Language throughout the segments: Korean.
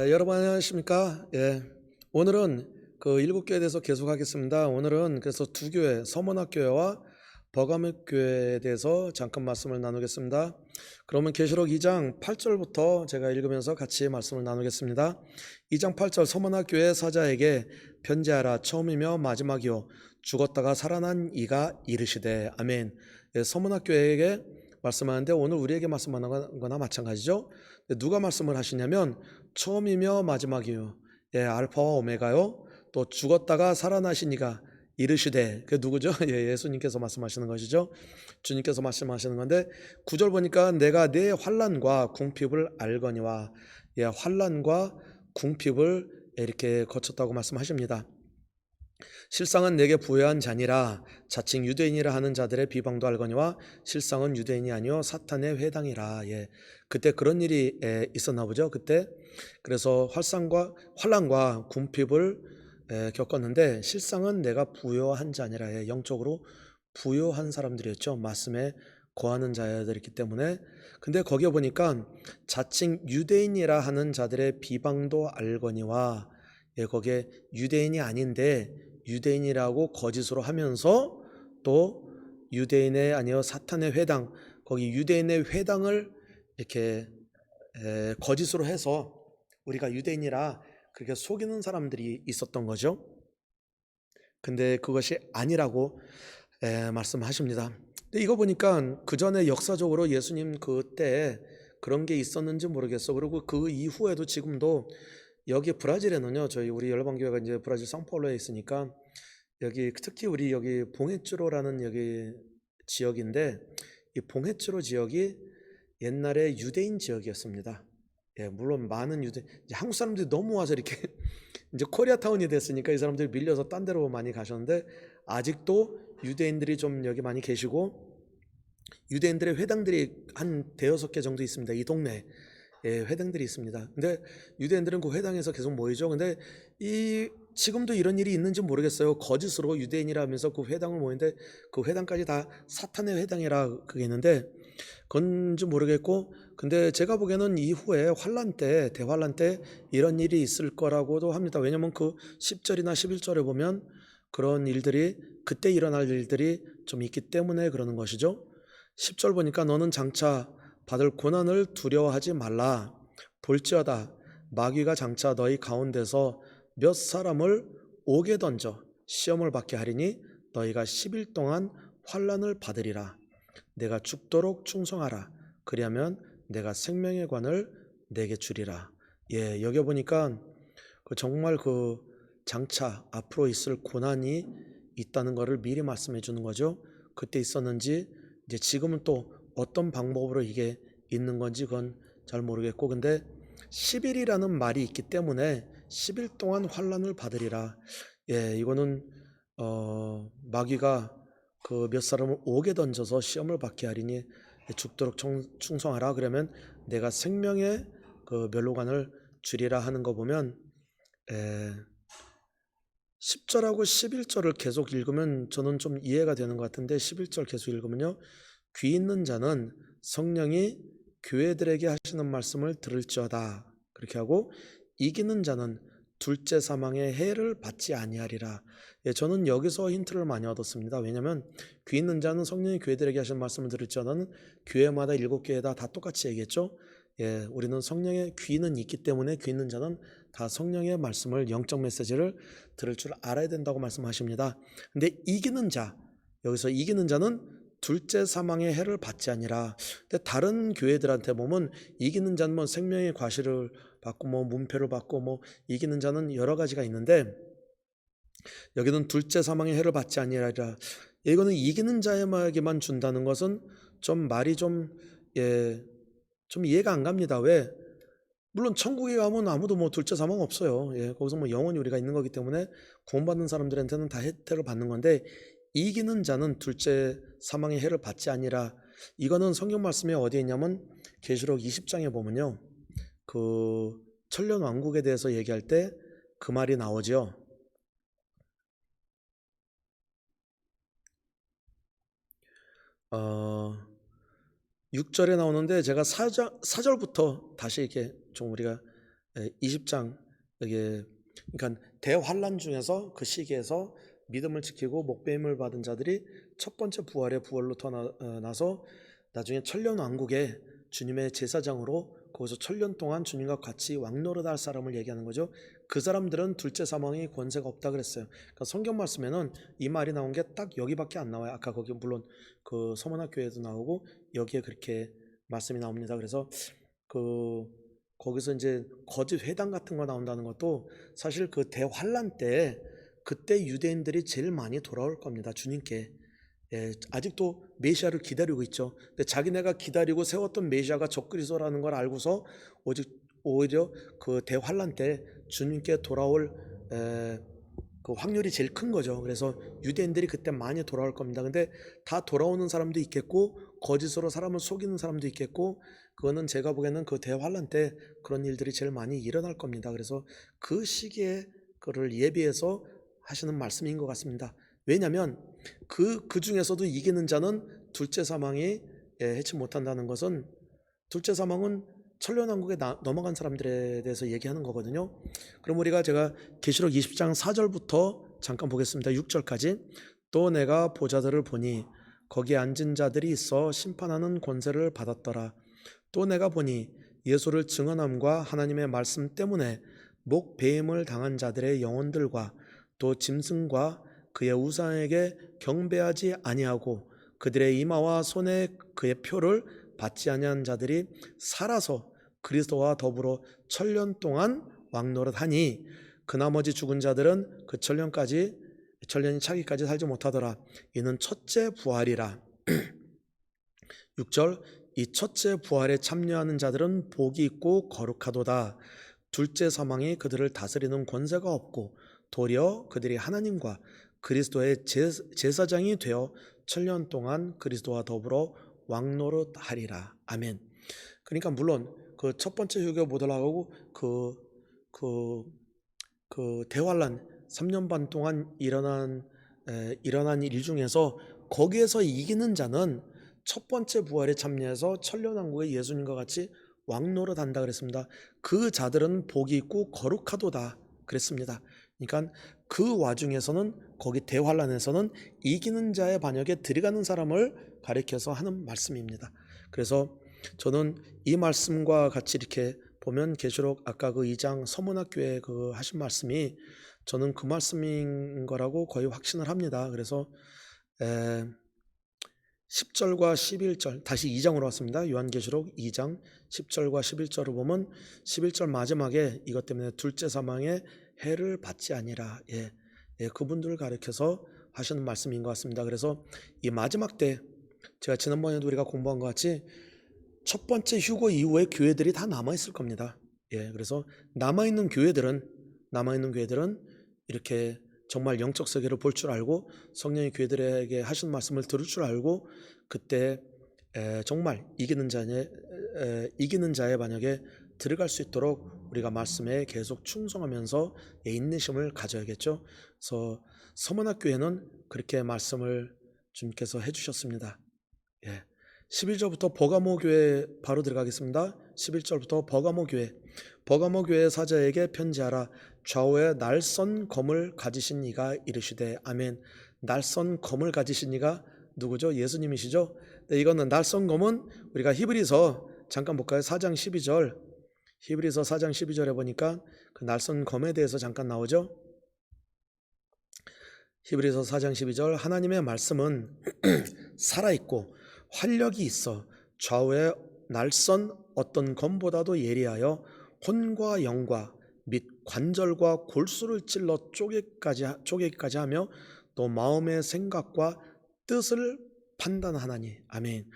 여러분 안녕하십니까? 오늘은 그 일곱 교회에 대해서 계속하겠습니다. 오늘은 그래서 두 교회, 서문학교회와 버가목교회에 대해서 잠깐 말씀을 나누겠습니다. 그러면 계시록 2장 8절부터 제가 읽으면서 같이 말씀을 나누겠습니다. 2장 8절 서문학교회 사자에게 편지하라. 처음이며 마지막이요 죽었다가 살아난 이가 이르시되. 아멘. 서문학교회에게 말씀하는데 오늘 우리에게 말씀하는 거나 마찬가지죠. 누가 말씀을 하시냐면 처음이며 마지막이요, 알파와 오메가요, 또 죽었다가 살아나신 이가 이르시되. 그 누구죠? 예수님께서 말씀하시는 것이죠. 주님께서 말씀하시는 건데 9절 보니까 내가 내 환난과 궁핍을 알거니와, 환난과 궁핍을 이렇게 거쳤다고 말씀하십니다. 실상은 내게 부여한 자니라. 자칭 유대인이라 하는 자들의 비방도 알거니와 실상은 유대인이 아니요 사탄의 회당이라. 그때 그런 일이 있었나 보죠. 그때 그래서 환난과 궁핍을 겪었는데 실상은 내가 부여한 자니라. 영적으로 부여한 사람들이었죠. 말씀에 거하는 자들이기 때문에. 근데 거기에 보니까 자칭 유대인이라 하는 자들의 비방도 알거니와, 거기에 유대인이 아닌데 유대인이라고 거짓으로 하면서 또 유대인의 아니요 사탄의 회당, 거기 유대인의 회당을 이렇게 거짓으로 해서 우리가 유대인이라 그렇게 속이는 사람들이 있었던 거죠. 근데 그것이 아니라고 말씀하십니다. 근데 이거 보니까 그 전에 역사적으로 예수님 그때 그런 게 있었는지 모르겠어. 그리고 그 이후에도 지금도 여기 브라질에는요, 저희 우리 열방교회가 이제 브라질 상파울로에 있으니까 여기 특히 우리 여기 봉헤츠로라는 여기 지역인데, 이 봉헤츠로 지역이 옛날에 유대인 지역이었습니다. 물론 많은 이제 한국 사람들이 너무 와서 이렇게 이제 코리아타운이 됐으니까 이 사람들이 밀려서 딴 데로 많이 가셨는데, 아직도 유대인들이 좀 여기 많이 계시고 유대인들의 회당들이 한 대여섯 개 정도 있습니다. 이 동네에 회당들이 있습니다. 근데 유대인들은 그 회당에서 계속 모이죠. 근데 지금도 이런 일이 있는지 모르겠어요. 거짓으로 유대인이라면서 그 회당을 모이는데 그 회당까지 다 사탄의 회당이라 그게 있는데 그건지 모르겠고, 근데 제가 보기에는 이후에 대환란 때 이런 일이 있을 거라고도 합니다. 왜냐면 그 10절이나 11절에 보면 그런 일들이, 그때 일어날 일들이 좀 있기 때문에 그러는 것이죠. 10절 보니까 너는 장차 받을 고난을 두려워하지 말라. 볼지어다 마귀가 장차 너희 가운데서 몇 사람을 옥에 던져 시험을 받게 하리니 너희가 10일 동안 환난을 받으리라. 내가 죽도록 충성하라. 그리하면 내가 생명의 관을 내게 주리라. 여기 보니까 정말 그 장차 앞으로 있을 고난이 있다는 것을 미리 말씀해 주는 거죠. 그때 있었는지 이제 지금은 또 어떤 방법으로 이게 있는 건지 그건 잘 모르겠고, 근데 10일이라는 말이 있기 때문에 10일 동안 환난을 받으리라. 이거는 마귀가 그 몇 사람을 옥에 던져서 시험을 받게 하리니 죽도록 충성하라. 그러면 내가 생명의 그 멸로관을 주리라 하는 거 보면 10절하고 11절을 계속 읽으면 저는 좀 이해가 되는 것 같은데, 11절 계속 읽으면요, 귀 있는 자는 성령이 교회들에게 하시는 말씀을 들을지어다. 그렇게 하고 이기는 자는 둘째 사망의 해를 받지 아니하리라. 저는 여기서 힌트를 많이 얻었습니다. 왜냐하면 귀 있는 자는 성령이 교회들에게 하시는 말씀을 들을지어다는 교회마다 7교회다 다 똑같이 얘기했죠. 우리는 성령의 귀는 있기 때문에 귀 있는 자는 다 성령의 말씀을, 영적 메시지를 들을 줄 알아야 된다고 말씀하십니다. 근데 이기는 자, 여기서 이기는 자는 둘째 사망의 해를 받지 아니라. 근데 다른 교회들한테 보면 이기는 자는 뭐 생명의 과실을 받고 뭐 문표를 받고 뭐 이기는 자는 여러 가지가 있는데, 여기는 둘째 사망의 해를 받지 아니라. 이거는 이기는 자에게만 준다는 것은 좀 말이 좀 이해가 안 갑니다. 왜? 물론 천국에 가면 아무도 뭐 둘째 사망 없어요. 거기서 뭐 영원히 우리가 있는 거기 때문에 구원받는 사람들한테는 다 혜택을 받는 건데, 이기는 자는 둘째 사망의 해를 받지 아니라. 이거는 성경 말씀에 어디에 있냐면 계시록 20장에 보면요, 그 천년 왕국에 대해서 얘기할 때 그 말이 나오죠. 6절에 나오는데 제가 4절부터 다시 이렇게 좀 우리가 20장 여기 그러니까 대환란 중에서 그 시기에서 믿음을 지키고 목배임을 받은 자들이 첫 번째 부활의 부활로 나서 나중에 천년 왕국에 주님의 제사장으로 거기서 천년 동안 주님과 같이 왕노릇할 사람을 얘기하는 거죠. 그 사람들은 둘째 사망이 권세가 없다 그랬어요. 그러니까 성경 말씀에는 이 말이 나온 게 딱 여기밖에 안 나와요. 아까 거기 물론 그 서문학교에도 나오고 여기에 그렇게 말씀이 나옵니다. 그래서 거기서 이제 거짓 회당 같은 거 나온다는 것도 사실 그 대환란 때 그때 유대인들이 제일 많이 돌아올 겁니다. 주님께. 아직도 메시아를 기다리고 있죠. 근데 자기네가 기다리고 세웠던 메시아가 적그리스도라는 걸 알고서 오히려 그 대환란 때 주님께 돌아올 그 확률이 제일 큰 거죠. 그래서 유대인들이 그때 많이 돌아올 겁니다. 근데 다 돌아오는 사람도 있겠고 거짓으로 사람을 속이는 사람도 있겠고 그거는 제가 보기에는 그 대환란 때 그런 일들이 제일 많이 일어날 겁니다. 그래서 그 시기에 그를 예비해서 하시는 말씀인 것 같습니다. 왜냐하면 그 중에서도 이기는 자는 둘째 사망이 해치 못한다는 것은 둘째 사망은 천년왕국에 넘어간 사람들에 대해서 얘기하는 거거든요. 그럼 제가 계시록 20장 4절부터 잠깐 보겠습니다. 6절까지. 또 내가 보좌들을 보니 거기에 앉은 자들이 있어 심판하는 권세를 받았더라. 또 내가 보니 예수를 증언함과 하나님의 말씀 때문에 목배임을 당한 자들의 영혼들과 또 짐승과 그의 우상에게 경배하지 아니하고 그들의 이마와 손에 그의 표를 받지 아니한 자들이 살아서 그리스도와 더불어 천년 동안 왕노릇하니 그 나머지 죽은 자들은 그 천년이 차기까지 살지 못하더라. 이는 첫째 부활이라. 6절. 이 첫째 부활에 참여하는 자들은 복이 있고 거룩하도다. 둘째 사망이 그들을 다스리는 권세가 없고 도리어 그들이 하나님과 그리스도의 제사장이 되어 천년 동안 그리스도와 더불어 왕노릇하리라. 아멘. 그러니까 물론 그 첫 번째 휴게 못 올라가고 그 대환란 3년 반 동안 일어난 일 중에서 거기에서 이기는 자는 첫 번째 부활에 참여해서 천년왕국에 예수님과 같이 왕노릇한다 그랬습니다. 그 자들은 복이 있고 거룩하도다 그랬습니다. 그러니까 그 와중에서는 거기 대환란에서는 이기는 자의 반역에 들어가는 사람을 가리켜서 하는 말씀입니다. 그래서 저는 이 말씀과 같이 이렇게 보면 계시록 아까 그 2장 서문학교에 그 하신 말씀이 저는 그 말씀인 거라고 거의 확신을 합니다. 그래서 10절과 11절 다시 2장으로 왔습니다. 요한계시록 2장 10절과 11절을 보면 11절 마지막에 이것 때문에 둘째 사망에 해를 받지 아니라 그분들을 가리켜서 하시는 말씀인 것 같습니다. 그래서 이 마지막 때 제가 지난번에도 우리가 공부한 것 같이 첫 번째 휴거 이후에 교회들이 다 남아있을 겁니다. 그래서 남아있는 교회들은 이렇게 정말 영적 세계를 볼 줄 알고 성령이 교회들에게 하신 말씀을 들을 줄 알고 그때 정말 이기는 자의 반역에 들어갈 수 있도록 우리가 말씀에 계속 충성하면서 인내심을 가져야겠죠. 그래서 서문학교에는 그렇게 말씀을 주님께서 해주셨습니다. 11절부터 버가모 교회 바로 들어가겠습니다. 11절부터 버가모 교회 사자에게 편지하라. 좌우에 날선 검을 가지신 이가 이르시되 아멘. 날선 검을 가지신 이가 누구죠? 예수님이시죠? 이거는 날선 검은 우리가 히브리서 잠깐 볼까요? 4장 12절 히브리서 4장 12절에 보니까 그 날선 검에 대해서 잠깐 나오죠. 히브리서 4장 12절 하나님의 말씀은 살아있고 활력이 있어 좌우에 날선 어떤 검보다도 예리하여 혼과 영과 및 관절과 골수를 찔러 쪼개기까지 하며 또 마음의 생각과 뜻을 판단하나니 아멘.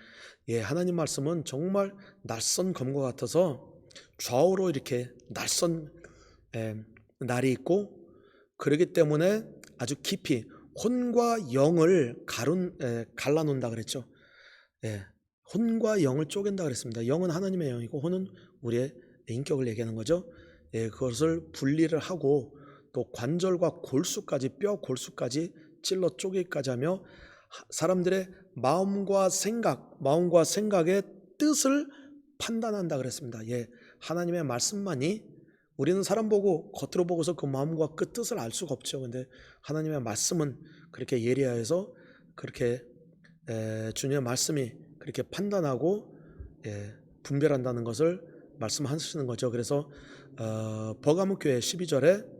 하나님 말씀은 정말 날선 검과 같아서 좌우로 이렇게 날선 날이 있고 그렇기 때문에 아주 깊이 혼과 영을 갈라놓는다 그랬죠. 혼과 영을 쪼갠다 그랬습니다. 영은 하나님의 영이고 혼은 우리의 인격을 얘기하는 거죠. 그것을 분리를 하고 또 관절과 뼈 골수까지 찔러 쪼개기까지 하며 사람들의 마음과 생각의 뜻을 판단한다 그랬습니다. 하나님의 말씀만이 우리는 사람 보고 겉으로 보고서 그 마음과 그 뜻을 알 수가 없죠. 근데 하나님의 말씀은 그렇게 예리하여서 그렇게 주님의 말씀이 그렇게 판단하고 분별한다는 것을 말씀하시는 거죠. 그래서 버가모 교회 12절에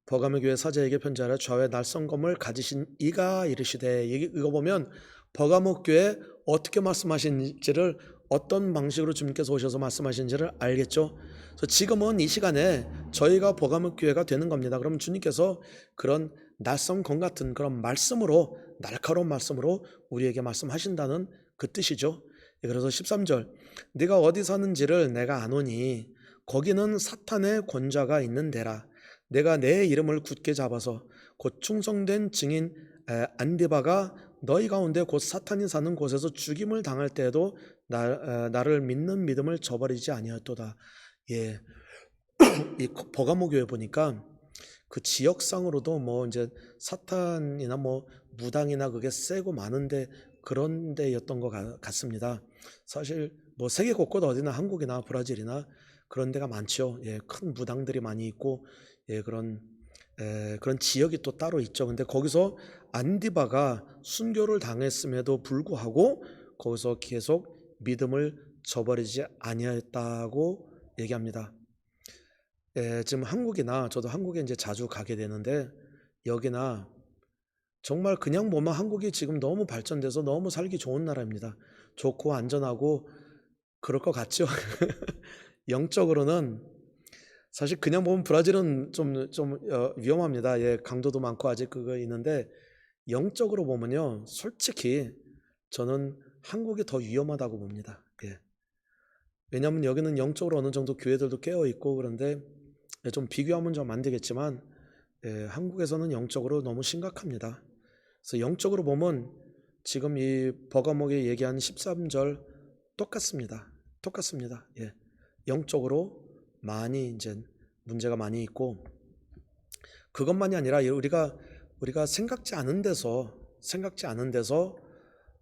버가모 교회 사제에게 편지하라. 좌우에 날성검을 가지신 이가 이르시되, 이거 보면 버가모 교회 어떻게 말씀하신지를, 어떤 방식으로 주님께서 오셔서 말씀하신지를 알겠죠. 그래서 지금은 이 시간에 저희가 버가모 교회가 되는 겁니다. 그럼 주님께서 그런 날성검 같은 그런 말씀으로, 날카로운 말씀으로 우리에게 말씀하신다는 그 뜻이죠. 그래서 13절, 네가 어디 사는지를 내가 아노니 거기는 사탄의 권좌가 있는 데라. 내가 내 이름을 굳게 잡아서 곧 충성된 증인 안디바가 너희 가운데 곧 사탄이 사는 곳에서 죽임을 당할 때에도 나를 믿는 믿음을 저버리지 아니하였도다. 예, 이 버가모 교회 보니까 그 지역상으로도 뭐 이제 사탄이나 뭐 무당이나 그게 세고 많은데 그런 데였던 것 같습니다. 사실 뭐 세계 곳곳 어디나 한국이나 브라질이나 그런 데가 많죠. 예, 큰 무당들이 많이 있고 그런 지역이 또 따로 있죠. 근데 거기서 안디바가 순교를 당했음에도 불구하고 거기서 계속 믿음을 저버리지 아니하였다고 얘기합니다. 지금 한국이나, 저도 한국에 이제 자주 가게 되는데, 여기나 정말 그냥 보면 한국이 지금 너무 발전돼서 너무 살기 좋은 나라입니다. 좋고 안전하고 그럴 것 같죠. 영적으로는 사실 그냥 보면 브라질은 좀 위험합니다. 예, 강도도 많고 아직 그거 있는데, 영적으로 보면요, 솔직히 저는 한국이 더 위험하다고 봅니다. 예. 왜냐하면 여기는 영적으로 어느 정도 교회들도 깨어 있고 그런데 좀 비교하면 좀 안 되겠지만 한국에서는 영적으로 너무 심각합니다. 그래서 영적으로 보면 지금 이 버가목에 얘기한 13절 똑같습니다. 예. 영적으로 많이 이제 문제가 많이 있고, 그것만이 아니라 우리가 생각지 않은 데서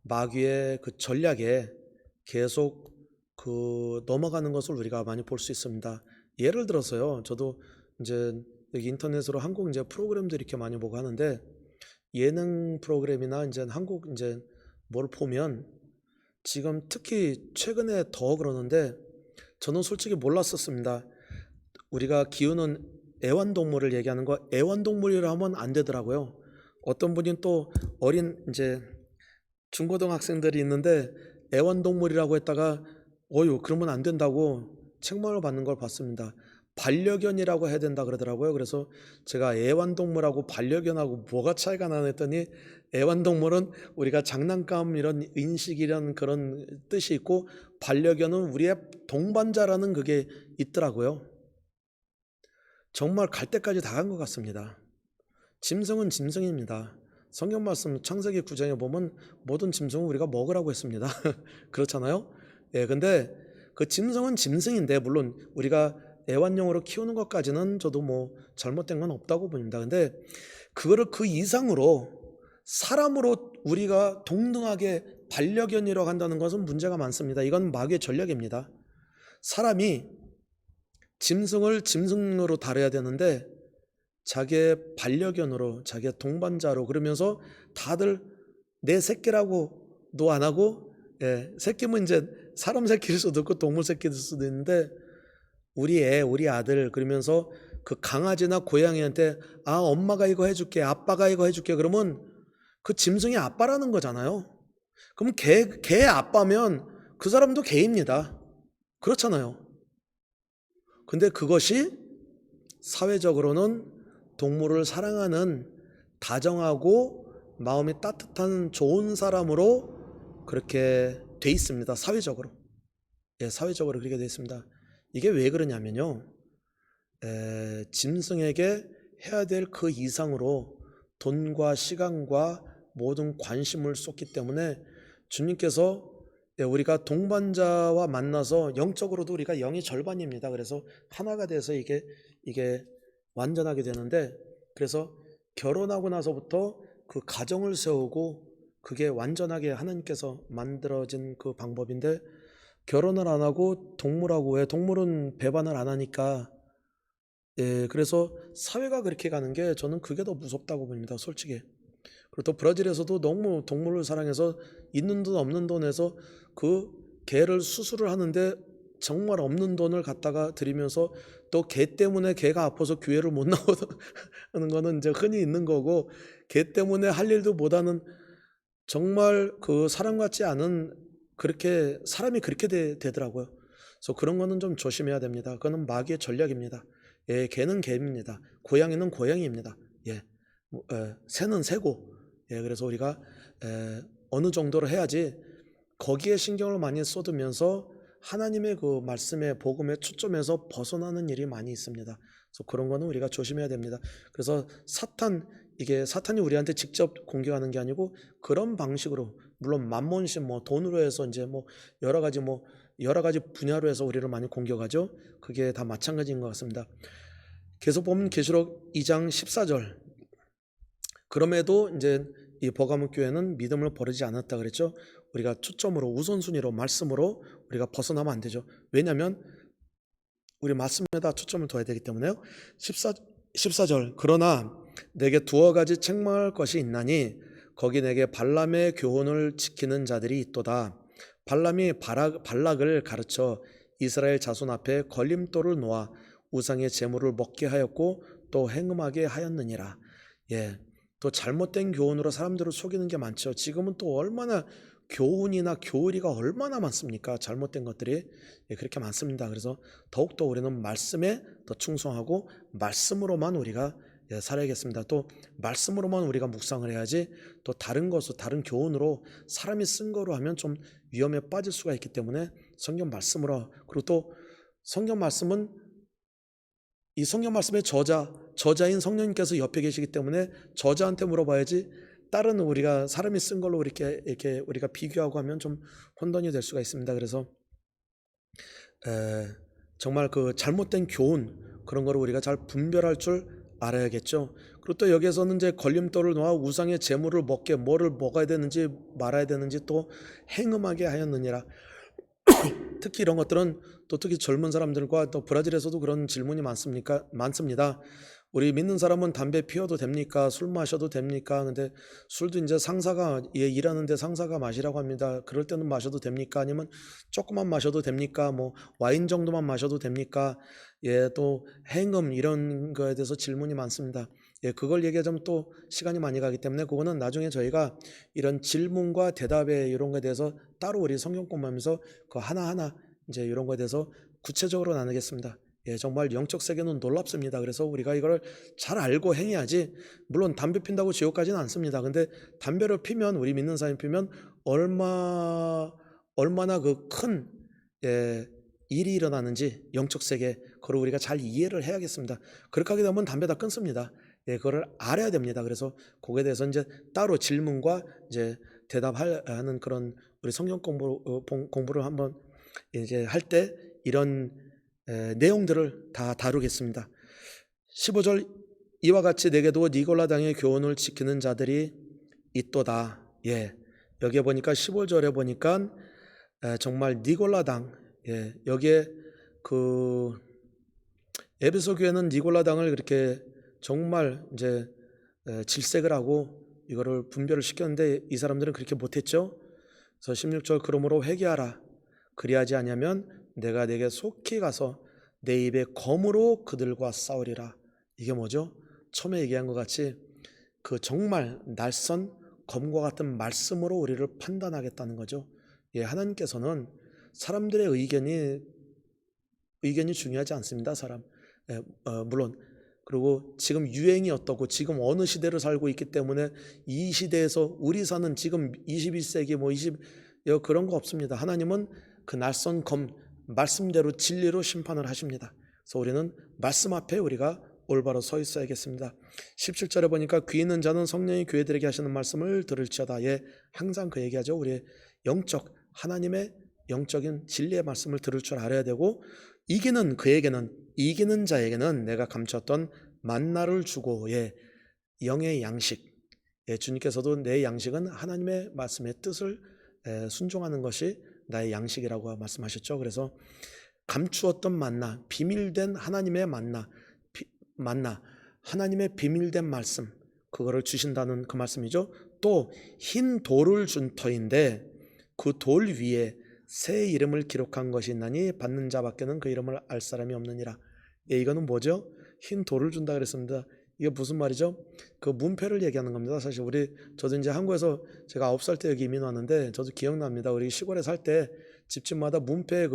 마귀의 그 전략에 계속 그 넘어가는 것을 우리가 많이 볼 수 있습니다. 예를 들어서요, 저도 이제 여기 인터넷으로 한국 이제 프로그램들 이렇게 많이 보고 하는데, 예능 프로그램이나 이제 한국 이제 뭘 보면 지금 특히 최근에 더 그러는데, 저는 솔직히 몰랐었습니다. 우리가 키우는 애완동물을 얘기하는 거 애완동물이라 하면 안 되더라고요. 어떤 분이 또 어린 이제 중고등학생들이 있는데 애완동물이라고 했다가 그러면 안 된다고 책망을 받는 걸 봤습니다. 반려견이라고 해야 된다 그러더라고요. 그래서 제가 애완동물하고 반려견하고 뭐가 차이가 나나 했더니, 애완동물은 우리가 장난감 이런 인식 이런 그런 뜻이 있고, 반려견은 우리의 동반자라는 그게 있더라고요. 정말 갈 때까지 다 간 것 같습니다. 짐승은 짐승입니다. 성경 말씀 창세기 9장에 보면 모든 짐승은 우리가 먹으라고 했습니다. 그렇잖아요? 예, 근데 그 짐승은 짐승인데, 물론 우리가 애완용으로 키우는 것까지는 저도 뭐 잘못된 건 없다고 봅니다. 근데 그거를 그 이상으로 사람으로 우리가 동등하게 반려견이라고 한다는 것은 문제가 많습니다. 이건 마귀의 전략입니다. 사람이 짐승을 짐승으로 다뤄야 되는데 자기의 반려견으로, 자기의 동반자로, 그러면서 다들 내 새끼라고도 안 하고, 새끼면 이제 사람 새끼일 수도 있고 동물 새끼일 수도 있는데, 우리 애, 우리 아들, 그러면서 그 강아지나 고양이한테 엄마가 이거 해줄게, 아빠가 이거 해줄게, 그러면 그 짐승이 아빠라는 거잖아요. 그럼 개 아빠면 그 사람도 개입니다. 그렇잖아요. 근데 그것이 사회적으로는 동물을 사랑하는 다정하고 마음이 따뜻한 좋은 사람으로 그렇게 돼 있습니다. 사회적으로. 사회적으로 그렇게 돼 있습니다. 이게 왜 그러냐면요, 짐승에게 해야 될 그 이상으로 돈과 시간과 모든 관심을 쏟기 때문에 주님께서 우리가 동반자와 만나서 영적으로도 우리가 영의 절반입니다. 그래서 하나가 돼서 이게 완전하게 되는데, 그래서 결혼하고 나서부터 그 가정을 세우고 그게 완전하게 하나님께서 만들어진 그 방법인데, 결혼을 안 하고 동물하고, 왜 동물은 배반을 안 하니까 예, 그래서 사회가 그렇게 가는 게 저는 그게 더 무섭다고 봅니다, 솔직히. 그리고 또 브라질에서도 너무 동물을 사랑해서 있는 돈 없는 돈에서 그 개를 수술을 하는데 정말 없는 돈을 갖다가 들이면서 또 개 때문에 개가 아파서 교회를 못 나오는 거는 이제 흔히 있는 거고, 개 때문에 할 일도 못하는 정말 그 사람 같지 않은, 그렇게 사람이 그렇게 되더라고요. 그래서 그런 거는 좀 조심해야 됩니다. 그거는 마귀의 전략입니다. 예, 개는 개입니다. 고양이는 고양이입니다. 예, 새는 새고. 예, 그래서 우리가 어느 정도로 해야지 거기에 신경을 많이 쏟으면서 하나님의 그 말씀의 복음에 초점에서 벗어나는 일이 많이 있습니다. 그래서 그런 거는 우리가 조심해야 됩니다. 그래서 이게 사탄이 우리한테 직접 공격하는 게 아니고 그런 방식으로, 물론 만몬신 뭐 돈으로 해서 이제 뭐 여러 가지 분야로 해서 우리를 많이 공격하죠. 그게 다 마찬가지인 것 같습니다. 계속 보면 계시록 2장 14절. 그럼에도 이제 이 버가모 교회는 믿음을 버리지 않았다 그랬죠. 우리가 초점으로, 우선순위로, 말씀으로 우리가 벗어나면 안 되죠. 왜냐하면 우리 말씀에다 초점을 둬야 되기 때문에요. 14절. 그러나 내게 두어 가지 책망할 것이 있나니 거기 내게 발람의 교훈을 지키는 자들이 있도다. 발람이 발락을 가르쳐 이스라엘 자손 앞에 걸림돌을 놓아 우상의 제물을 먹게 하였고 또 행음하게 하였느니라. 예, 또 잘못된 교훈으로 사람들을 속이는 게 많죠. 지금은 또 얼마나 교훈이나 교리가 얼마나 많습니까? 잘못된 것들이 그렇게 많습니다. 그래서 더욱더 우리는 말씀에 더 충성하고 말씀으로만 우리가 살아야겠습니다. 또 말씀으로만 우리가 묵상을 해야지, 또 다른 교훈으로 사람이 쓴 거로 하면 좀 위험에 빠질 수가 있기 때문에 성경 말씀으로. 그리고 또 성경 말씀은, 이 성경 말씀의 저자인 성령님께서 옆에 계시기 때문에 저자한테 물어봐야지, 다른 우리가 사람이 쓴 걸로 이렇게 우리가 비교하고 하면 좀 혼돈이 될 수가 있습니다. 그래서 정말 그 잘못된 교훈, 그런 거를 우리가 잘 분별할 줄 알아야겠죠. 그리고 또 여기에서는 이제 걸림돌을 놓아 우상의 제물을 먹게, 뭐를 먹어야 되는지 말아야 되는지 또 행음하게 하였느니라. 특히 이런 것들은 또 특히 젊은 사람들과, 또 브라질에서도 그런 질문이 많습니다. 우리 믿는 사람은 담배 피워도 됩니까? 술 마셔도 됩니까? 근데 술도 이제 상사가, 일하는데 상사가 마시라고 합니다. 그럴 때는 마셔도 됩니까? 아니면 조금만 마셔도 됩니까? 뭐 와인 정도만 마셔도 됩니까? 예, 또 행음 이런 거에 대해서 질문이 많습니다. 예, 그걸 얘기하자면 또 시간이 많이 가기 때문에 그거는 나중에 저희가 이런 질문과 대답에 이런 거에 대해서 따로 우리 성경 공부하면서 그 하나하나 이제 이런 거에 대해서 구체적으로 나누겠습니다. 예, 정말 영적 세계는 놀랍습니다. 그래서 우리가 이걸 잘 알고 행해야지. 물론 담배 핀다고 지옥 가지는 않습니다. 근데 담배를 피면, 우리 믿는 사람이 피면 얼마나 그 큰 일이 일어나는지, 영적 세계, 그걸 우리가 잘 이해를 해야겠습니다. 그렇게 하게 되면 담배 다 끊습니다. 예, 그걸 알아야 됩니다. 그래서 거기에 대해서 이제 따로 질문과 이제 대답하는 그런 우리 성경 공부를 한번 이제 할 때 이런 내용들을 다 다루겠습니다. 15절. 이와 같이 내게도 니골라당의 교훈을 지키는 자들이 있도다. 예, 여기에 보니까 15절에 보니까 정말 니골라당, 예, 여기에 그 에베소 교회는 니골라당을 그렇게 정말 이제 질색을 하고 이거를 분별을 시켰는데 이 사람들은 그렇게 못했죠. 그래서 16절. 그러므로 회개하라. 그리하지 아니하면 내가 내게 속히 가서 내 입에 검으로 그들과 싸우리라. 이게 뭐죠? 처음에 얘기한 것 같이 그 정말 날선 검과 같은 말씀으로 우리를 판단하겠다는 거죠. 예, 하나님께서는 사람들의 의견이 중요하지 않습니다. 물론. 그리고 지금 유행이 어떻고 지금 어느 시대를 살고 있기 때문에 이 시대에서 우리 사는 지금 21세기 그런 거 없습니다. 하나님은 그 낯선 말씀대로 진리로 심판을 하십니다. 그래서 우리는 말씀 앞에 우리가 올바로 서 있어야겠습니다. 17절에 보니까 귀 있는 자는 성령이 교회들에게 하시는 말씀을 들을지어다. 예, 항상 그 얘기하죠. 우리의 하나님의 영적인 진리의 말씀을 들을 줄 알아야 되고, 이기는 자에게는 내가 감췄던 만나를 주고, 예, 영의 양식. 예, 주님께서도 내 양식은 하나님의 말씀의 뜻을 순종하는 것이 나의 양식이라고 말씀하셨죠. 그래서 감추었던 만나, 비밀된 하나님의 만나, 만나, 하나님의 비밀된 말씀, 그거를 주신다는 그 말씀이죠. 또 흰 돌을 준 터인데 그 돌 위에 새 이름을 기록한 것이 있나니 받는 자밖에는 그 이름을 알 사람이 없느니라. 예, 이거는 뭐죠? 흰 돌을 준다 그랬습니다. 이게 무슨 말이죠? 그 문패를 얘기하는 겁니다. 사실 저도 이제 한국에서 제가 9살 때 여기 이민 왔는데 저도 기억납니다. 우리 시골에 살 때 집집마다 문패에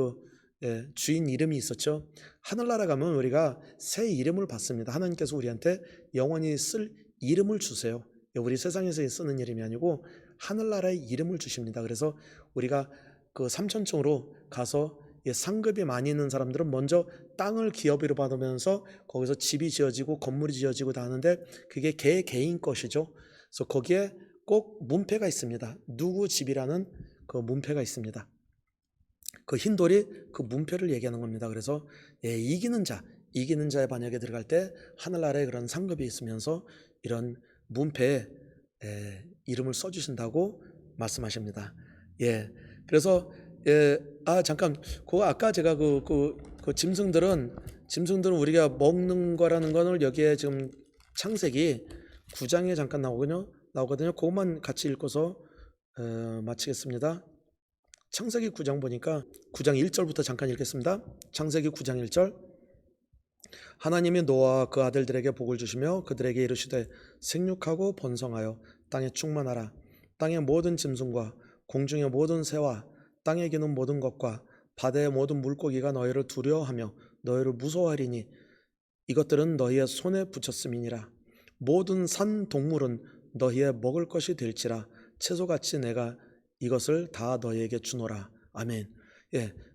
주인 이름이 있었죠. 하늘나라 가면 우리가 새 이름을 받습니다. 하나님께서 우리한테 영원히 쓸 이름을 주세요. 우리 세상에서 쓰는 이름이 아니고 하늘나라의 이름을 주십니다. 그래서 우리가 그 삼천층으로 가서 상급이 많이 있는 사람들은 먼저 땅을 기업으로 받으면서 거기서 집이 지어지고 건물이 지어지고 다 하는데 그게 개인 것이죠. 그래서 거기에 꼭 문패가 있습니다. 누구 집이라는 그 문패가 있습니다. 그 흰돌이 그 문패를 얘기하는 겁니다. 그래서 이기는 자의 반역에 들어갈 때 하늘나라에 그런 상급이 있으면서 이런 문패에 이름을 써주신다고 말씀하십니다. 그래서 잠깐 그거 아까 제가 그 짐승들은 우리가 먹는 거라는 거는 여기에 지금 창세기 9장에 잠깐 나오거든요. 그것만 같이 읽고서 마치겠습니다. 창세기 9장 보니까 9장 1절부터 잠깐 읽겠습니다. 창세기 9장 1절. 하나님이 노아와 그 아들들에게 복을 주시며 그들에게 이르시되 생육하고 번성하여 땅에 충만하라. 땅의 모든 짐승과 공중의 모든 새와 땅에 기는 모든 것과 바다의 모든 물고기가 너희를 두려워하며 너희를 무서워하리니 이것들은 너희의 손에 붙였음이니라. 모든 산 동물은 너희의 먹을 것이 될지라. 채소같이 내가 이것을 다 너희에게 주노라. 아멘.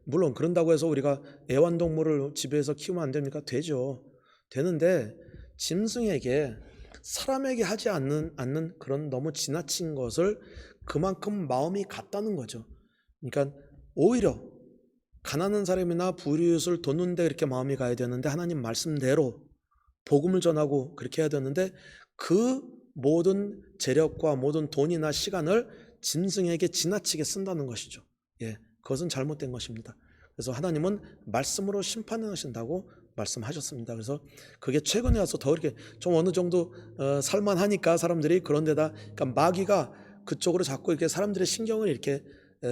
물론 그런다고 해서 우리가 애완동물을 집에서 키우면 안 됩니까? 되죠. 되는데 짐승에게 사람에게 하지 않는 그런 너무 지나친 것을 그만큼 마음이 같다는 거죠. 그러니까 오히려 가난한 사람이나 불이웃을 돕는데 그렇게 마음이 가야 되는데 하나님 말씀대로 복음을 전하고 그렇게 해야 되는데 그 모든 재력과 모든 돈이나 시간을 짐승에게 지나치게 쓴다는 것이죠. 그것은 잘못된 것입니다. 그래서 하나님은 말씀으로 심판하신다고 말씀하셨습니다. 그래서 그게 최근에 와서 더 이렇게 좀 어느 정도 살만하니까 사람들이 그런 데다 그러니까 마귀가 그쪽으로 자꾸 이렇게 사람들의 신경을 이렇게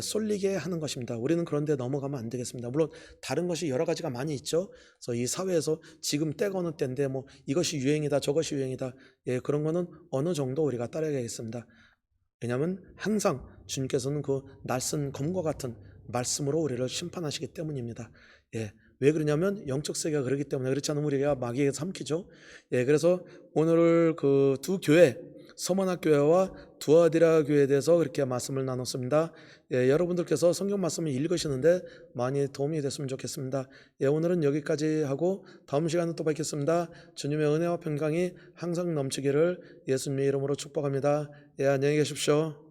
쏠리게 하는 것입니다. 우리는 그런 데 넘어가면 안 되겠습니다. 물론 다른 것이 여러 가지가 많이 있죠. 그래서 이 사회에서 지금 때가 어느 때인데 뭐 이것이 유행이다 저것이 유행이다 그런 거는 어느 정도 우리가 따라가야겠습니다. 왜냐하면 항상 주님께서는 그 날쌘 검과 같은 말씀으로 우리를 심판하시기 때문입니다. 왜 그러냐면 영적 세계가 그렇기 때문에. 그렇지 않으면 우리가 마귀에게 삼키죠. 그래서 오늘 그 두 교회 서머나교회와 두아디라 교회에 대해서 그렇게 말씀을 나눴습니다. 여러분들께서 성경 말씀을 읽으시는데 많이 도움이 됐으면 좋겠습니다. 오늘은 여기까지 하고 다음 시간에 또 뵙겠습니다. 주님의 은혜와 평강이 항상 넘치기를 예수님의 이름으로 축복합니다. 안녕히 계십시오.